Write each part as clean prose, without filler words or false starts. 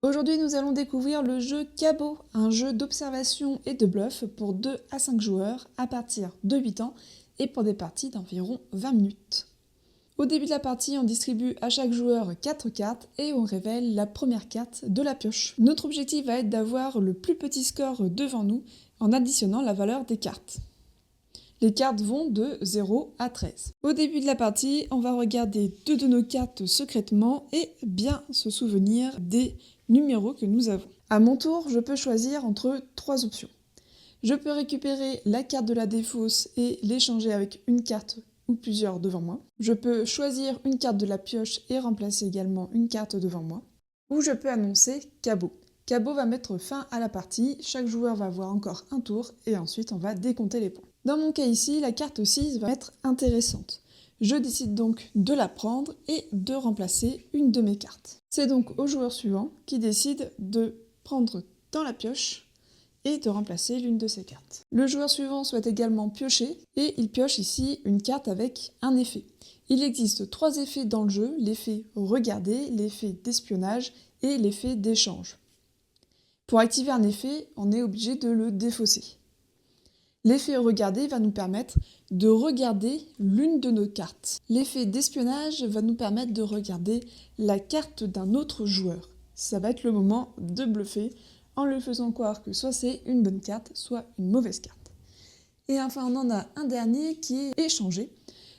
Aujourd'hui, nous allons découvrir le jeu Cabot, un jeu d'observation et de bluff pour 2 à 5 joueurs à partir de 8 ans et pour des parties d'environ 20 minutes. Au début de la partie, on distribue à chaque joueur 4 cartes et on révèle la première carte de la pioche. Notre objectif va être d'avoir le plus petit score devant nous en additionnant la valeur des cartes. Les cartes vont de 0 à 13. Au début de la partie, on va regarder 2 de nos cartes secrètement et bien se souvenir des numéros que nous avons. À mon tour, je peux choisir entre 3 options. Je peux récupérer la carte de la défausse et l'échanger avec une carte ou plusieurs devant moi. Je peux choisir une carte de la pioche et remplacer également une carte devant moi. Ou je peux annoncer Cabot. Cabot va mettre fin à la partie, chaque joueur va avoir encore un tour et ensuite on va décompter les points. Dans mon cas ici, la carte 6 va être intéressante. Je décide donc de la prendre et de remplacer une de mes cartes. C'est donc au joueur suivant qui décide de prendre dans la pioche et de remplacer l'une de ses cartes. Le joueur suivant souhaite également piocher et il pioche ici une carte avec un effet. Il existe 3 effets dans le jeu, l'effet regarder, l'effet d'espionnage et l'effet d'échange. Pour activer un effet, on est obligé de le défausser. L'effet regarder va nous permettre de regarder l'une de nos cartes. L'effet d'espionnage va nous permettre de regarder la carte d'un autre joueur. Ça va être le moment de bluffer en lui faisant croire que soit c'est une bonne carte, soit une mauvaise carte. Et enfin, on en a un dernier qui est échangé.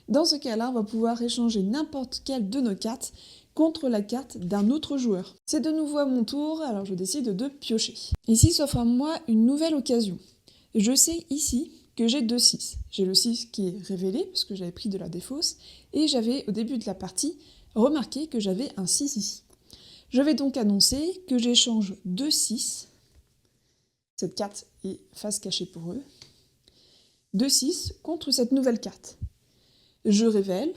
Dans ce cas-là, on va pouvoir échanger n'importe quelle de nos cartes contre la carte d'un autre joueur. C'est de nouveau à mon tour, alors je décide de piocher. Ici s'offre à moi une nouvelle occasion. Je sais ici que j'ai 2 6. J'ai le 6 qui est révélé, parce que j'avais pris de la défausse, et j'avais, au début de la partie, remarqué que j'avais un 6 ici. Je vais donc annoncer que j'échange 2 6. Cette carte est face cachée pour eux. 2 6 contre cette nouvelle carte. Je révèle.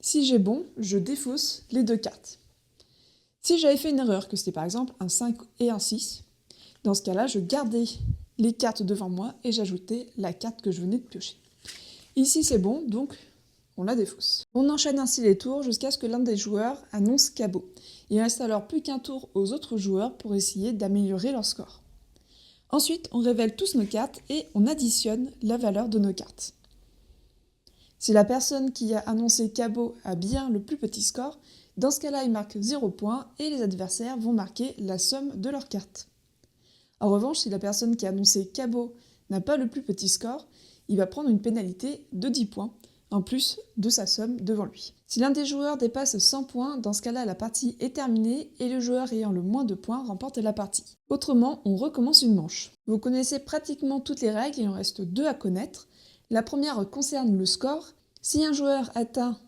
Si j'ai bon, je défausse les 2 cartes. Si j'avais fait une erreur, que c'était par exemple un 5 et un 6, dans ce cas-là, je gardais les cartes devant moi et j'ajoutais la carte que je venais de piocher. Ici c'est bon, donc on la défausse. On enchaîne ainsi les tours jusqu'à ce que l'un des joueurs annonce Cabot. Il reste alors plus qu'un tour aux autres joueurs pour essayer d'améliorer leur score. Ensuite, on révèle tous nos cartes et on additionne la valeur de nos cartes. Si la personne qui a annoncé Cabot a bien le plus petit score, dans ce cas-là, il marque 0 points et les adversaires vont marquer la somme de leurs cartes. En revanche, si la personne qui a annoncé Cabot n'a pas le plus petit score, il va prendre une pénalité de 10 points, en plus de sa somme devant lui. Si l'un des joueurs dépasse 100 points, dans ce cas-là, la partie est terminée et le joueur ayant le moins de points remporte la partie. Autrement, on recommence une manche. Vous connaissez pratiquement toutes les règles, il en reste 2 à connaître. La première concerne le score. Si un joueur atteint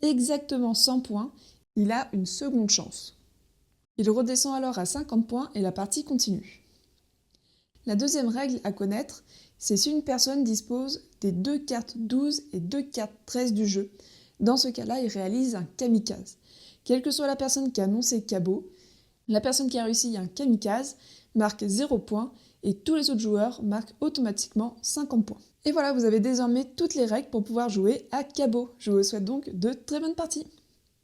exactement 100 points, il a une seconde chance. Il redescend alors à 50 points et la partie continue. La deuxième règle à connaître, c'est si une personne dispose des 2 cartes 12 et 2 cartes 13 du jeu. Dans ce cas-là, il réalise un kamikaze. Quelle que soit la personne qui a annoncé Cabot, la personne qui a réussi un kamikaze marque 0 points et tous les autres joueurs marquent automatiquement 50 points. Et voilà, vous avez désormais toutes les règles pour pouvoir jouer à Cabot. Je vous souhaite donc de très bonnes parties.